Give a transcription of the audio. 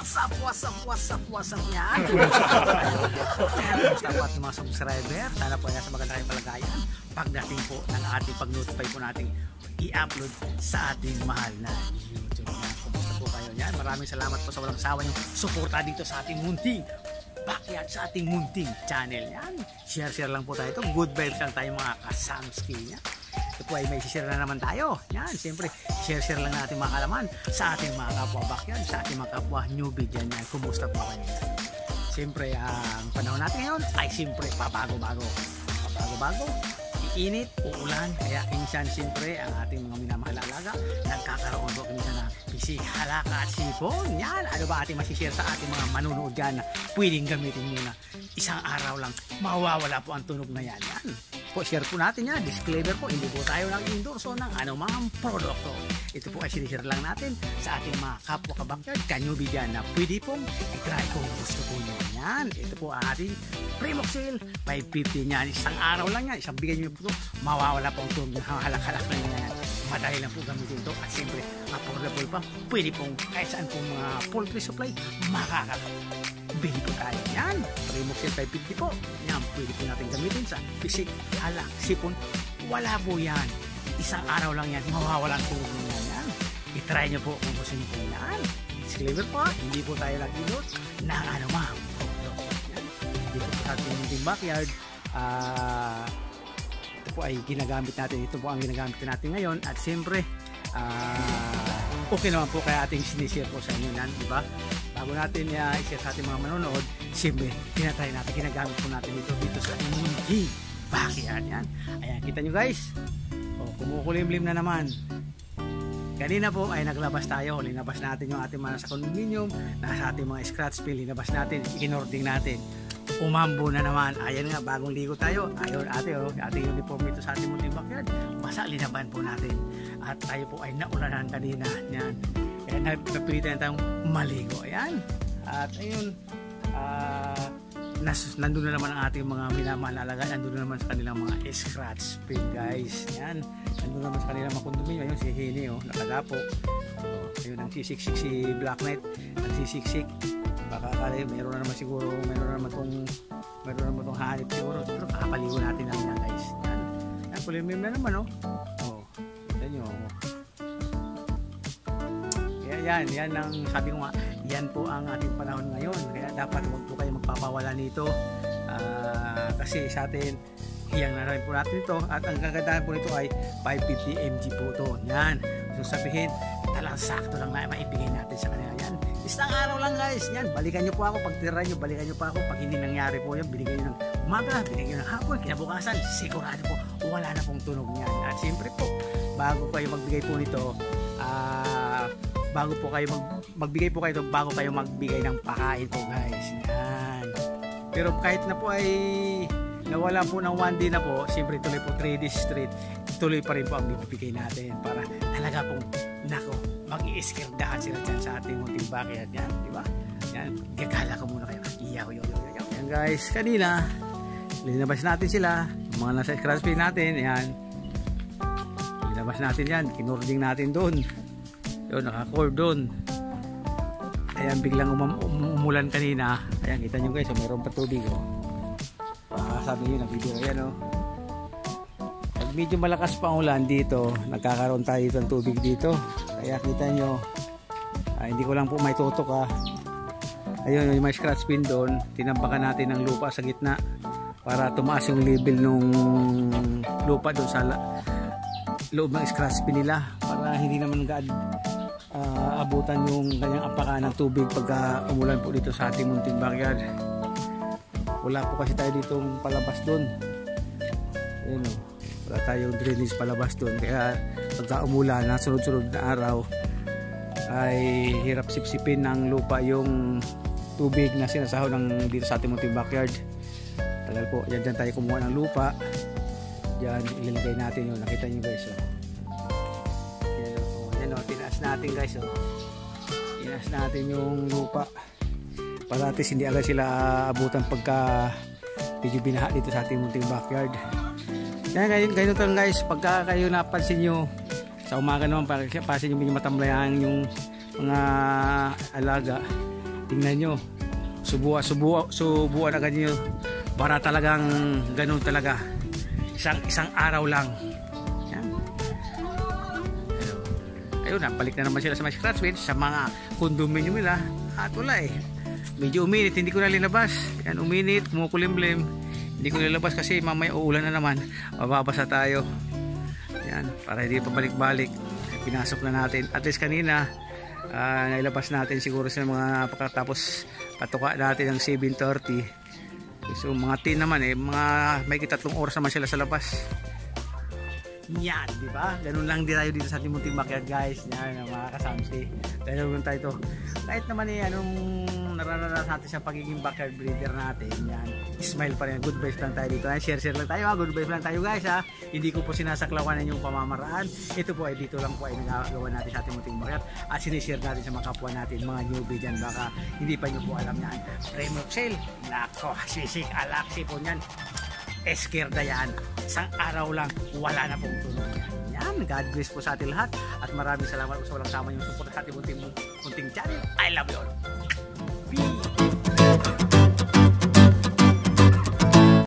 What's up yan? Kumusta po at mga subscriber? Sana po yan sa maganda kayong palagayan pagdating po ng ating pag-notify po natin i-upload sa ating mahal na YouTube. Kumusta po kayo yan? Maraming salamat po sa walang sawa yung suporta dito sa ating munting backyard, sa ating munting channel yan. Share lang po tayo ito. Good vibes lang tayo mga kasamski niya. Ito po ay may share na naman tayo. Yan, siyempre share lang natin mga kalaman sa ating mga kapwa backyard, sa ating mga kapwa newbie dyan yan. Kumusta po kayo? Siyempre ang panahon natin ngayon ay siyempre pabago-bago, iinit, uulan, kaya minsan siyempre ang ating mga minamahal na alaga nagkakaroon po minsan na bisig, halaka at sipon. Yan, ano ba ating masishare sa ating mga manunood dyan na pwedeng gamitin muna isang araw lang, mawawala po ang tunog na yan. Yan po, share po natin yan. Disclaimer po, hindi po tayo nag-endorso ng anumang produkto. Ito po ay sinishare lang natin sa ating mga kapwa kabakyard, kanyubi dyan na pwede pong i-try kung gusto po nyo. Yan, ito po ang ating Primoxil 550 yan. Isang araw lang yan, isang bigay nyo po ito, mawawala pong tunog ng halak-halak na yan. Madali lang po gamitin ito at siyempre affordable pa. Pwede pong kahit saan pong mga poultry supply makakabili po tayo. Yan, Primoxil 550 po. Yan, pwede po natin gamitin sa pisik, halak, sipon. Wala po yan. Isang araw lang yan, mawawalan po yan. Yan. I-try nyo po kung gusto nyo po yan. Disclaimer po, hindi po tayo nag-ilot ng anumang produkto. Yan. Dito po sa ating backyard, ito po ay ginagamit natin. Ito po ang ginagamit natin ngayon. At siyempre, okay naman po kaya ating sinishare po sa inyo yan, diba? Bago natin i-share sa ating mga manonood, siyempre, tinatry natin, ginagamit po natin dito sa munting backyard. Yan. Ayan, kita nyo guys. Kumukulimlim na naman. Kanina po ay naglabas tayo. Linabas natin yung ating mga sa condominium, nasa ating mga scratch pin, linabas natin, ikinording natin. Umambo na naman. Ayan nga, bagong ligo tayo. Ayun ating uniform dito sa ating munting backyard. Basta linaban po natin. At tayo po ay naulanan kanina. Yan. Kaya napilitan tayong maligo. Ayan. At ayun, nandun na naman ang ating mga minamahal na alaga. Nandun na naman sa kanilang mga scratch pin guys. Yan. Nandun naman sa kanilang mga kondominium. Ayun si Hini nakadapo. Ayun ang sisiksik si Black Knight. Ang sisiksik. Baka akala meron na naman tong hanip siguro. Pero kakapaligo natin lang yan guys. Yan. Yan, kulimim na naman yan nyo. Yan ang sabi ko nga, yan po ang ating panahon ngayon. Kaya dapat huwag po kayo magpapawala nito. Kasi sa atin, hiyang na rin po natin ito. At ang kagandahan po nito ay 550 mg po ito. Yan. So sabihin, talagang sakto lang na maibigay natin sa kanila. Yan. Isang araw lang guys. Yan. Balikan nyo po ako. Pag tira nyo, balikan nyo po ako. Pag hindi nangyari po yan, binigay nyo ng umaga, binigay nyo ng hapon, kinabukasan, sigurado po, wala na pong tunog niyan. At siyempre po, bago kayo magbigay po nito, bago po kayo magbigay po kayo ito, bago kayo magbigay ng pakain po guys. Yan. Pero kahit na po ay nawala po ng 1 day na po, siyempre tuloy po 3 days straight, tuloy pa rin po ang bibigay natin para talaga pong mag-i-eskerdahan sila dyan sa ating munting backyard. Yan, di ba? Yan, gagala ko muna kayo. Yan guys, kanina linabas natin sila, yung mga nasa scratch pin natin. Yan, linabas natin yan, kinording natin doon. Yun, naka-cord doon. Ayan, biglang umulan kanina. Ayan, kita nyo guys, mayroon pa tubig. Sabi nyo, nag-video. Ayan, pag medyo malakas pa ang ulan dito, nagkakaroon tayo dito ng tubig dito. Kaya kita nyo, hindi ko lang po may tutok. Ayun, yung may scratch pin doon, tinambakan natin ng lupa sa gitna para tumaas yung level nung lupa doon sa loob ng scratch pin nila, para hindi naman abutan yung kanyang apakan ng tubig pagka umulan po dito sa ating munting backyard. Wala po kasi tayo dito palabas doon. Ayun, wala tayong drainage palabas doon, kaya pagka umulan na sunod-sunod na araw ay hirap sipsipin ng lupa yung tubig na sinasahod ng dito sa ating munting backyard. Tagal po, dyan tayo kumuha ng lupa, dyan ilalagay natin yun. Nakita nyo guys, tinaas natin guys, tinaas natin yung lupa para at least hindi agad sila abutan pagka medyo binaha dito sa ating munting backyard. Yan, ganyan lang guys, pagka kayo napansin nyo sa umaga naman, pansin nyo medyo matamlayan yung mga alaga, Tingnan nyo. Subuan agad nyo. Para talagang ganun talaga. Isang araw lang. Yan. Ayun, balik na naman sila sa mga scratchbait, sa mga condominium nila. At wala eh. Medyo uminit, hindi ko na linabas. Yan, uminit, kumukulimlim. Hindi ko nilabas kasi mamaya uulan na naman. Mababasa tayo. Yan, para hindi pa balik-balik. Pinasok na natin. At least kanina, nailabas natin siguro sa mga pagkatapos patuka natin ng 7:30. So mga 10 naman eh, may 3 oras naman sila sa labas. Yan, di ba? Ganun lang din tayo dito sa ating munting backyard, guys. Yan, mga kasamsi. Ganun tayo ito. Kahit naman eh, anong naranasan natin sa pagiging backyard breeder natin, yan. Smile pa rin. Good vibes lang tayo dito. Share lang tayo, ha? Good vibes lang tayo, guys, ha? Hindi ko po sinasaklawan yung pamamaraan. Ito po ay dito lang po ay nagagawa natin sa ating munting backyard. At sinishare natin sa mga kapwa natin, mga newbie dyan. Baka hindi pa nyo po alam yan. Premoxil. Nako, sisik alaksi po yan. Eskerda yan. Isang araw lang, wala na pong tunog yan. God bless po sa atin lahat. At maraming salamat po sa walang sama yung support sa ating munting channel. I love you all.